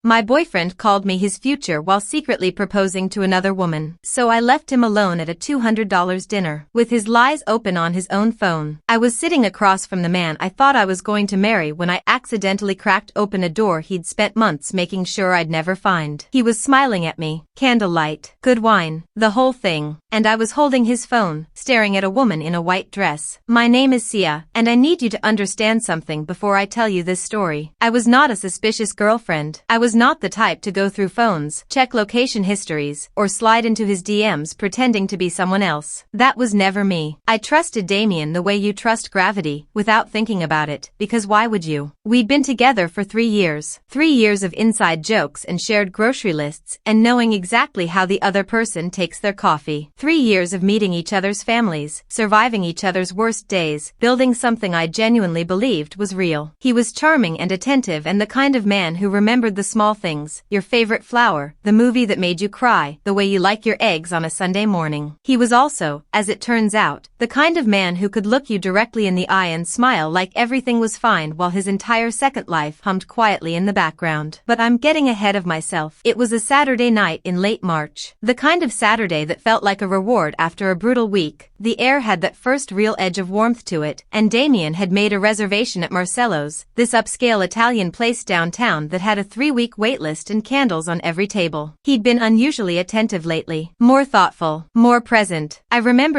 My boyfriend called me his future while secretly proposing to another woman. So I left him alone at a $200 dinner, with his lies open on his own phone. I was sitting across from the man I thought I was going to marry when I accidentally cracked open a door he'd spent months making sure I'd never find. He was smiling at me, candlelight, good wine, the whole thing, and I was holding his phone, staring at a woman in a white dress. My name is Sia, and I need you to understand something before I tell you this story. I was not a suspicious girlfriend. I was not the type to go through phones, check location histories, or slide into his DMs pretending to be someone else. That was never me. I trusted Damien the way you trust gravity, without thinking about it, because why would you? We'd been together for 3 years. 3 years of inside jokes and shared grocery lists and knowing exactly how the other person takes their coffee. 3 years of meeting each other's families, surviving each other's worst days, building something I genuinely believed was real. He was charming and attentive and the kind of man who remembered the small things, your favorite flower, the movie that made you cry, the way you like your eggs on a Sunday morning. He was also, as it turns out, the kind of man who could look you directly in the eye and smile like everything was fine while his entire second life hummed quietly in the background. But I'm getting ahead of myself. It was a Saturday night in late March. The kind of Saturday that felt like a reward after a brutal week. The air had that first real edge of warmth to it, and Damien had made a reservation at Marcello's, this upscale Italian place downtown that had a 3-week waitlist and candles on every table. He'd been unusually attentive lately, more thoughtful, more present. I remember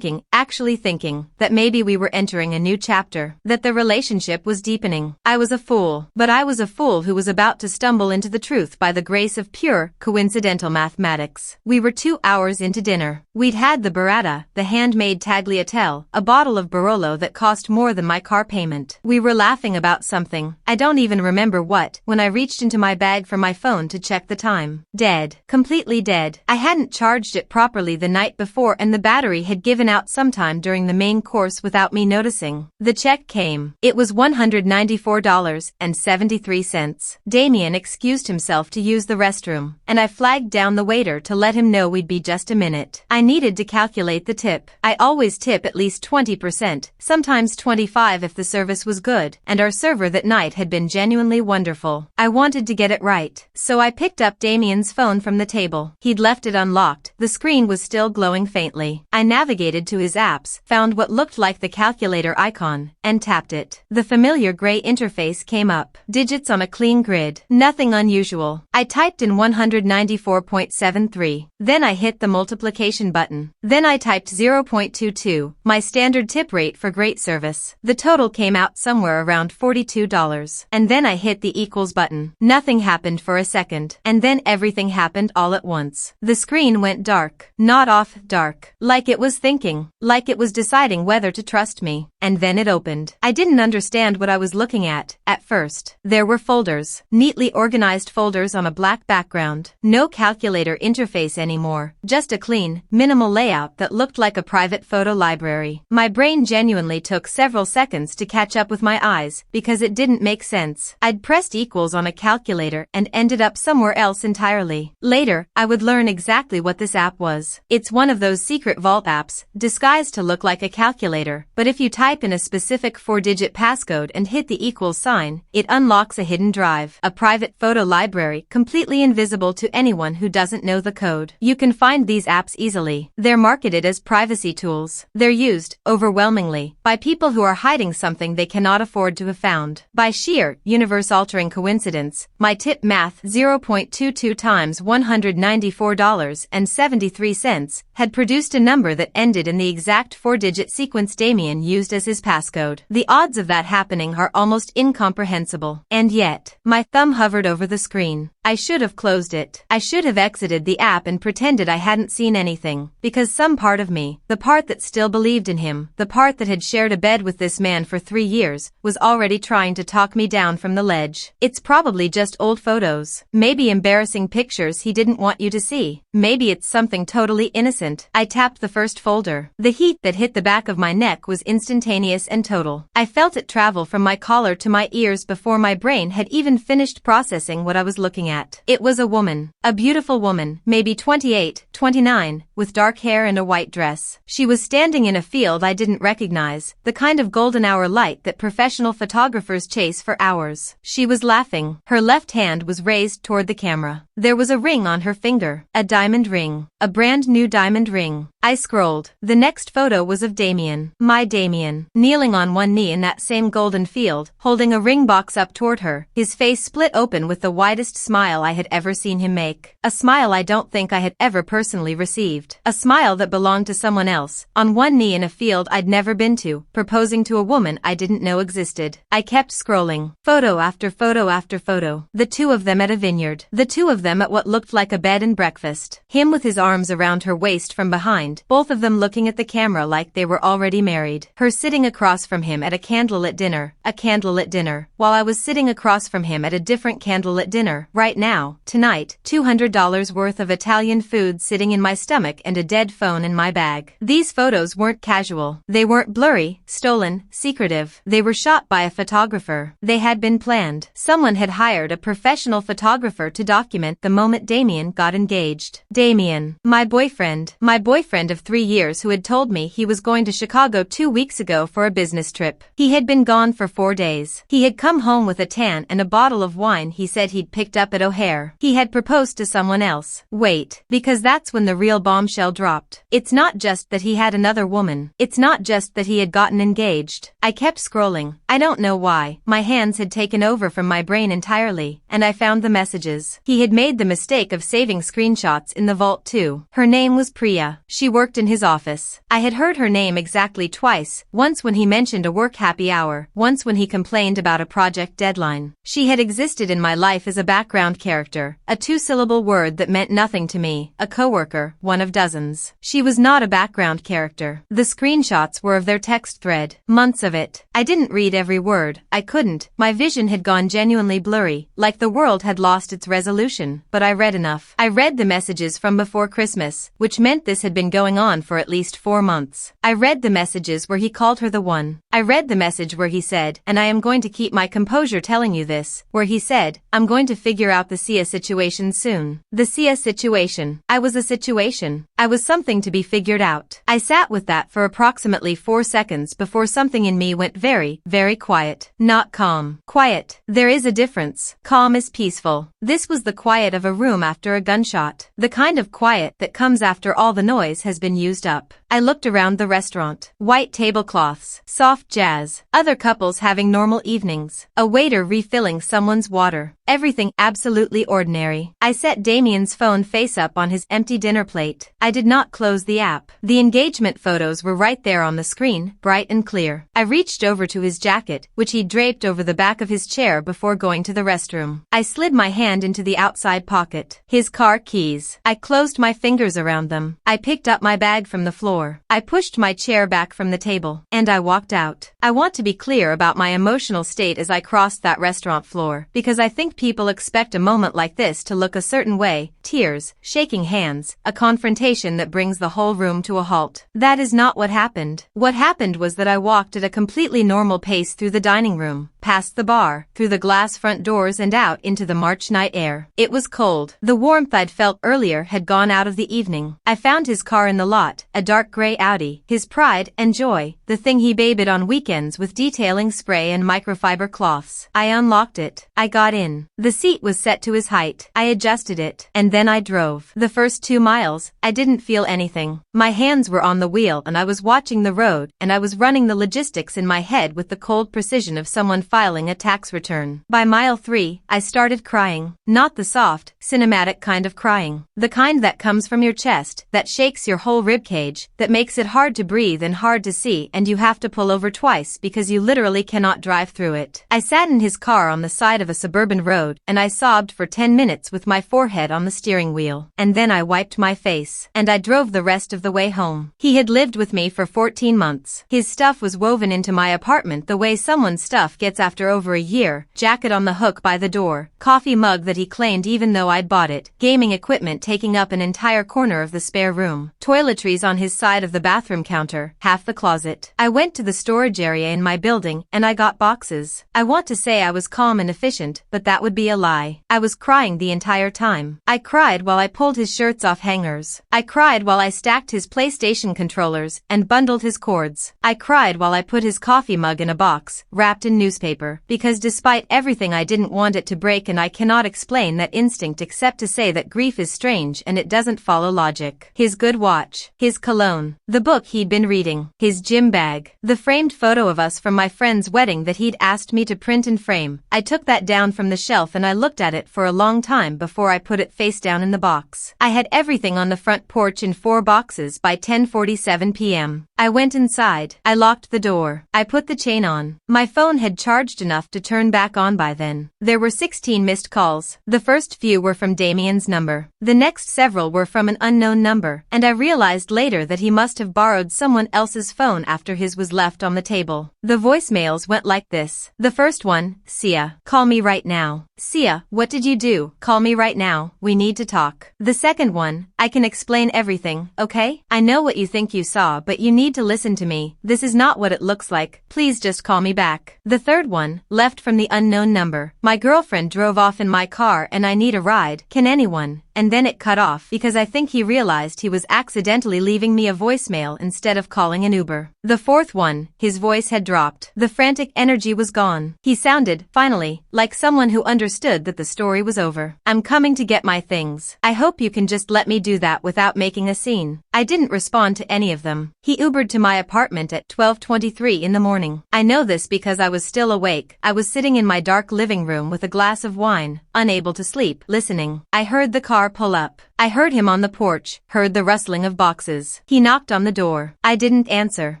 actually thinking, that maybe we were entering a new chapter, that the relationship was deepening. I was a fool, but I was a fool who was about to stumble into the truth by the grace of pure, coincidental mathematics. We were 2 hours into dinner. We'd had the burrata, the handmade tagliatelle, a bottle of Barolo that cost more than my car payment. We were laughing about something, I don't even remember what, when I reached into my bag for my phone to check the time. Dead. Completely dead. I hadn't charged it properly the night before and the battery had given out sometime during the main course without me noticing. The check came. It was $194.73. Damien excused himself to use the restroom, and I flagged down the waiter to let him know we'd be just a minute. I needed to calculate the tip. I always tip at least 20%, sometimes 25% if the service was good, and our server that night had been genuinely wonderful. I wanted to get it right, so I picked up Damien's phone from the table. He'd left it unlocked. The screen was still glowing faintly. I navigated to his apps, found what looked like the calculator icon, and tapped it. The familiar gray interface came up. Digits on a clean grid. Nothing unusual. I typed in 194.73. Then I hit the multiplication button. Then I typed 0.22, my standard tip rate for great service. The total came out somewhere around $42. And then I hit the equals button. Nothing happened for a second. And then everything happened all at once. The screen went dark. Not off, dark. Like it was thinking. Like it was deciding whether to trust me. And then it opened. I didn't understand what I was looking at first. There were folders. Neatly organized folders on a black background. No calculator interface anymore. Just a clean, minimal layout that looked like a private photo library. My brain genuinely took several seconds to catch up with my eyes, because it didn't make sense. I'd pressed equals on a calculator and ended up somewhere else entirely. Later, I would learn exactly what this app was. It's one of those secret vault apps, disguised to look like a calculator, but if you type in a specific 4-digit passcode and hit the equals sign, it unlocks a hidden drive, a private photo library completely invisible to anyone who doesn't know the code. You can find these apps easily. They're marketed as privacy tools. They're used, overwhelmingly, by people who are hiding something they cannot afford to have found. By sheer, universe-altering coincidence, my tip math 0.22 times $194.73 had produced a number that ended in the exact 4-digit sequence Damien used as his passcode. The odds of that happening are almost incomprehensible. And yet, my thumb hovered over the screen. I should have closed it. I should have exited the app and pretended I hadn't seen anything, because some part of me, the part that still believed in him, the part that had shared a bed with this man for 3 years, was already trying to talk me down from the ledge. It's probably just old photos. Maybe embarrassing pictures he didn't want you to see. Maybe it's something totally innocent recent. I tapped the first folder. The heat that hit the back of my neck was instantaneous and total. I felt it travel from my collar to my ears before my brain had even finished processing what I was looking at. It was a woman. A beautiful woman, maybe 28, 29, with dark hair and a white dress. She was standing in a field I didn't recognize, the kind of golden hour light that professional photographers chase for hours. She was laughing. Her left hand was raised toward the camera. There was a ring on her finger. A diamond ring. A brand new diamond ring. I scrolled. The next photo was of Damien. My Damien. Kneeling on one knee in that same golden field, holding a ring box up toward her, his face split open with the widest smile I had ever seen him make. A smile I don't think I had ever personally received. A smile that belonged to someone else, on one knee in a field I'd never been to, proposing to a woman I didn't know existed. I kept scrolling. Photo after photo after photo. The two of them at a vineyard. The two of them at what looked like a bed and breakfast. Him with his arms around her waist from behind, both of them looking at the camera like they were already married. Her sitting across from him at a candlelit dinner. A candlelit dinner. While I was sitting across from him at a different candlelit dinner, right now, tonight, $200 worth of Italian food sitting in my stomach and a dead phone in my bag. These photos weren't casual. They weren't blurry, stolen, secretive. They were shot by a photographer. They had been planned. Someone had hired a professional photographer to document the moment Damien got engaged. Damien, my boyfriend of 3 years who had told me he was going to Chicago 2 weeks ago for a business trip. He had been gone for 4 days. He had come home with a tan and a bottle of wine he said he'd picked up at O'Hare. He had proposed to someone else. Wait, because that's when the real bombshell dropped. It's not just that he had another woman. It's not just that he had gotten engaged. I kept scrolling. I don't know why. My hands had taken over from my brain entirely, and I found the messages. He had made the mistake of saving screenshots in the vault too. Her name was Priya. She worked in his office. I had heard her name exactly twice, once when he mentioned a work happy hour, once when he complained about a project deadline. She had existed in my life as a background character, a 2-syllable word that meant nothing to me, a coworker, one of dozens. She was not a background character. The screenshots were of their text thread. Months of it. I didn't read every word. I couldn't. My vision had gone genuinely blurry, like the world had lost its resolution, but I read enough. I read the messages from before Christmas, which meant this had been going on for at least 4 months. I read the messages where he called her the one. I read the message where he said, and I am going to keep my composure telling you this, where he said, I'm going to figure out the Sia situation soon. The Sia situation. I was a situation. I was something to be figured out. I sat with that for approximately 4 seconds before something in me went very, very quiet. Not calm. Quiet. There is a difference. Calm is peaceful. This was the quiet of a room after a gunshot. The kind of quiet that comes after all the noise has been used up. I looked around the restaurant. White tablecloths, soft jazz, other couples having normal evenings, a waiter refilling someone's water. Everything absolutely ordinary. I set Damien's phone face up on his empty dinner plate. I did not close the app. The engagement photos were right there on the screen, bright and clear. I reached over to his jacket, which he draped over the back of his chair before going to the restroom. I slid my hand into the outside pocket. His car keys. I closed my fingers around them. I picked up my bag from the floor. I pushed my chair back from the table, and I walked out. I want to be clear about my emotional state as I crossed that restaurant floor, because I think people expect a moment like this to look a certain way, tears, shaking hands, a confrontation that brings the whole room to a halt. That is not what happened. What happened was that I walked at a completely normal pace through the dining room, past the bar, through the glass front doors and out into the March night air. It was cold. The warmth I'd felt earlier had gone out of the evening. I found his car in the lot, a dark gray Audi, his pride and joy, the thing he babed on weekends with detailing spray and microfiber cloths. I unlocked it. I got in. The seat was set to his height. I adjusted it, and then I drove. The first 2 miles, I didn't feel anything. My hands were on the wheel and I was watching the road, and I was running the logistics in my head with the cold precision of someone filing a tax return. By mile 3, I started crying. Not the soft, cinematic kind of crying. The kind that comes from your chest, that shakes your whole ribcage, that makes it hard to breathe and hard to see, and you have to pull over twice because you literally cannot drive through it. I sat in his car on the side of a suburban road, and I sobbed for 10 minutes with my forehead on the steering wheel. And then I wiped my face, and I drove the rest of the way home. He had lived with me for 14 months. His stuff was woven into my apartment the way someone's stuff gets after over a year, jacket on the hook by the door, coffee mug that he claimed even though I'd bought it, gaming equipment taking up an entire corner of the spare room, toiletries on his side of the bathroom counter, half the closet. I went to the storage area in my building and I got boxes. I want to say I was calm and efficient, but that would be a lie. I was crying the entire time. I cried while I pulled his shirts off hangers. I cried while I stacked his PlayStation controllers and bundled his cords. I cried while I put his coffee mug in a box, wrapped in newspaper, because despite everything I didn't want it to break, and I cannot explain that instinct except to say that grief is strange and it doesn't follow logic. His good watch, his cologne, the book he'd been reading, his gym bag, the framed photo of us from my friend's wedding that he'd asked me to print and frame. I took that down from the shelf and I looked at it for a long time before I put it face down in the box. I had everything on the front porch in 4 boxes by 10:47 p.m. I went inside. I locked the door. I put the chain on. My phone had charged enough to turn back on by then. There were 16 missed calls. The first few were from Damien's number. The next several were from an unknown number, and I realized later that he must have borrowed someone else's phone after his was left on the table. The voicemails went like this. The first one, Sia, call me right now. Sia, what did you do? Call me right now. We need to talk. The second one, I can explain everything, okay? I know what you think you saw, but you need to listen to me. This is not what it looks like. Please just call me back. The third one, left from the unknown number. My girlfriend drove off in my car and I need a ride. Can anyone? And then it cut off because I think he realized he was accidentally leaving me a voicemail instead of calling an Uber. The fourth one, his voice had dropped. The frantic energy was gone. He sounded, finally, like someone who understood that the story was over. I'm coming to get my things. I hope you can just let me do that without making a scene. I didn't respond to any of them. He Ubered to my apartment at 12:23 in the morning. I know this because I was still awake. I was sitting in my dark living room with a glass of wine, unable to sleep, listening. I heard the car pull up. I heard him on the porch, heard the rustling of boxes. He knocked on the door. I didn't answer.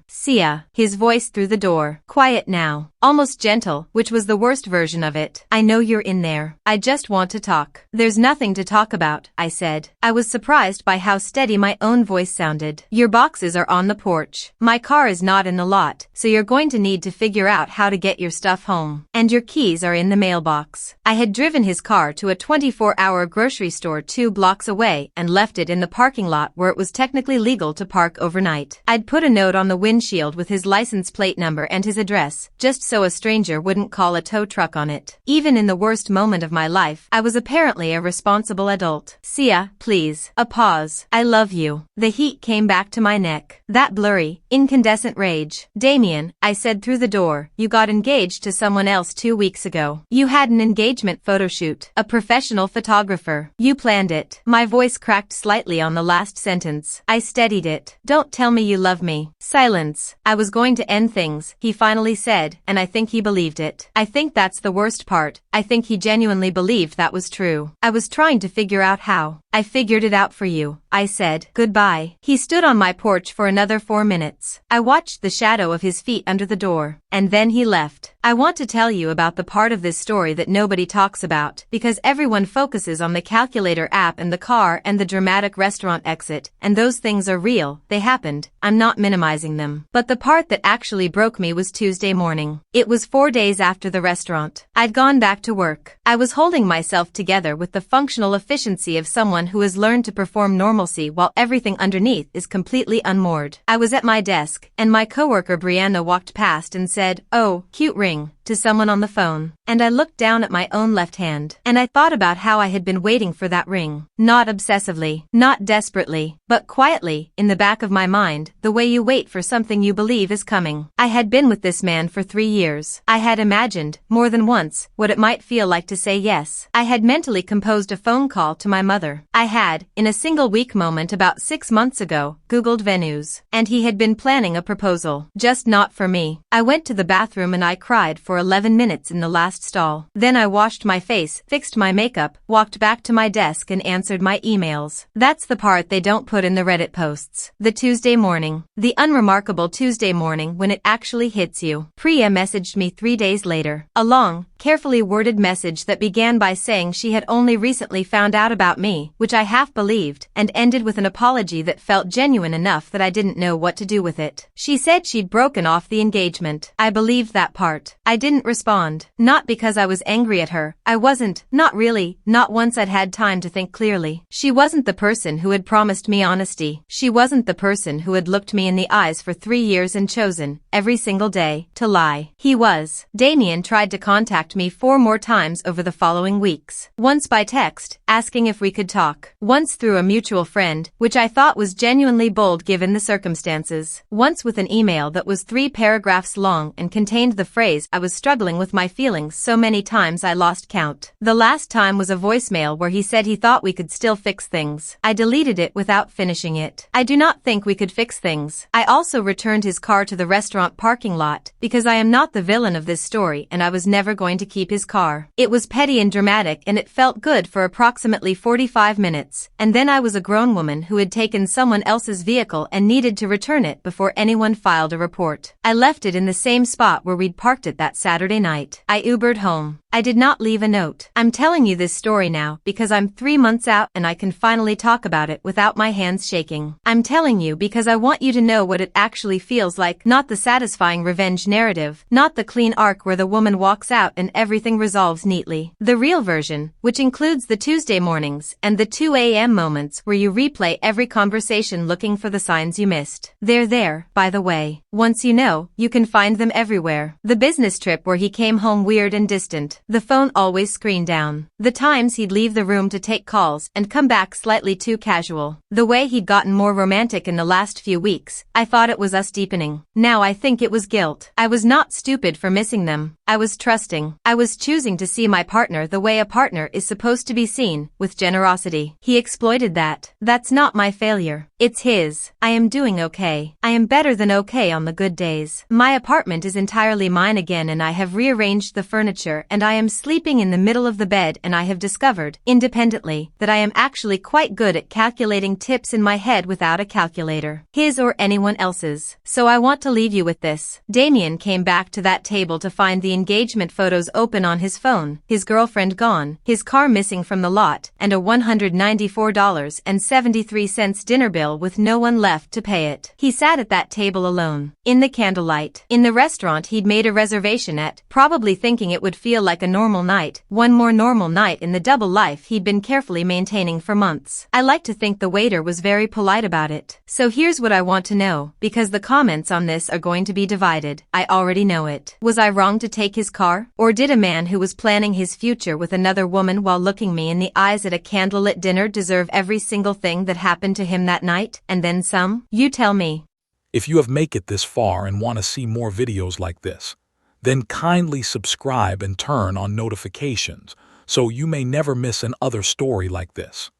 Sia, his voice through the door. Quiet now. Almost gentle, which was the worst version of it. I know you're in there. I just want to talk. There's nothing to talk about, I said. I was surprised by how steady my own voice sounded. Your boxes are on the porch. My car is not in the lot, so you're going to need to figure out how to get your stuff home. And your keys are in the mailbox. I had driven his car to a 24-hour grocery store 2 blocks away and left it in the parking lot where it was technically legal to park overnight. I'd put a note on the windshield with his license plate number and his address, just so a stranger wouldn't call a tow truck on it. Even in the worst moment of my life, I was apparently a responsible adult. Sia, please. A pause. I love you. The heat came back to my neck. That blurry, incandescent rage. Damien, I said through the door, you got engaged to someone else 2 weeks ago. You had an engagement photo shoot. A professional photographer. You planned it. My voice cracked slightly on the last sentence. I steadied it. Don't tell me you love me. Silence. I was going to end things, he finally said, and I think he believed it. I think that's the worst part. I think he genuinely believed that was true. I was trying to figure out how. I figured it out for you. I said, goodbye. He stood on my porch for another 4 minutes. I watched the shadow of his feet under the door, and then he left. I want to tell you about the part of this story that nobody talks about, because everyone focuses on the calculator app and the car and the dramatic restaurant exit, and those things are real, they happened, I'm not minimizing them. But the part that actually broke me was Tuesday morning. It was 4 days after the restaurant. I'd gone back to work. I was holding myself together with the functional efficiency of someone who has learned to perform normalcy while everything underneath is completely unmoored. I was at my desk, and my coworker Brianna walked past and said, "Oh, cute ring," to someone on the phone. And I looked down at my own left hand, and I thought about how I had been waiting for that ring. Not obsessively, not desperately, but quietly, in the back of my mind, the way you wait for something you believe is coming. I had been with this man for 3 years. I had imagined, more than once, what it might feel like to say yes. I had mentally composed a phone call to my mother. I had, in a single week moment about 6 months ago, Googled venues. And he had been planning a proposal. Just not for me. I went to the bathroom and I cried for 11 minutes in the last stall. Then I washed my face, fixed my makeup, walked back to my desk and answered my emails. That's the part they don't put in the Reddit posts. The Tuesday morning. The unremarkable Tuesday morning when it actually hits you. Priya messaged me 3 days later. A long, carefully worded message that began by saying she had only recently found out about me, which I half believed, and ended with an apology that felt genuine enough that I didn't know what to do with it. She said she'd broken off the engagement. I believed that part. I didn't respond. Not because I was angry at her. I wasn't. Not really. Not once I'd had time to think clearly. She wasn't the person who had promised me honesty. She wasn't the person who had looked me in the eyes for 3 years and chosen, every single day, to lie. He was. Damien tried to contact me 4 more times over the following weeks. Once by text, asking if we could talk. Once through a mutual friend, which I thought was genuinely bold given the circumstances. Once with an email that was 3 paragraphs long and contained the phrase "I was struggling with my feelings so many times I lost count." The last time was a voicemail where he said he thought we could still fix things. I deleted it without finishing it. I do not think we could fix things. I also returned his car to the restaurant parking lot because I am not the villain of this story and I was never going to keep his car. It was petty and dramatic and it felt good for approximately 45 minutes, and then I was a grown woman who had taken someone else's vehicle and needed to return it before anyone filed a report. I left it in the same spot where we'd parked it that Saturday night. I Ubered home. I did not leave a note. I'm telling you this story now because I'm 3 months out and I can finally talk about it without my hands shaking. I'm telling you because I want you to know what it actually feels like, not the satisfying revenge narrative, not the clean arc where the woman walks out and everything resolves neatly. The real version, which includes the Tuesday mornings and the 2 a.m. moments where you replay every conversation looking for the signs you missed. They're there, by the way. Once you know, you can find them everywhere. The business trip where he came home weird and distant. The phone always screened down. The times he'd leave the room to take calls and come back slightly too casual. The way he'd gotten more romantic in the last few weeks. I thought it was us deepening. Now I think it was guilt. I was not stupid for missing them. I was trusting. I was choosing to see my partner the way a partner is supposed to be seen, with generosity. He exploited that. That's not my failure. It's his. I am doing okay. I am better than okay on the good days. My apartment is entirely mine again and I have rearranged the furniture and I am sleeping in the middle of the bed and I have discovered, independently, that I am actually quite good at calculating tips in my head without a calculator. His or anyone else's. So I want to leave you with this. Damien came back to that table to find the engagement photos open on his phone, his girlfriend gone, his car missing from the lot, and a $194.73 dinner bill with no one left to pay it. He sat at that table alone, in the candlelight. In the restaurant he'd made a reservation at, probably thinking it would feel like a normal night, one more normal night in the double life he'd been carefully maintaining for months. I like to think the waiter was very polite about it. So here's what I want to know, because the comments on this are going to be divided. I already know it. Was I wrong to take his car? Or did a man who was planning his future with another woman while looking me in the eyes at a candlelit dinner deserve every single thing that happened to him that night, and then some? You tell me. If you have made it this far and want to see more videos like this, then kindly subscribe and turn on notifications so you may never miss another story like this.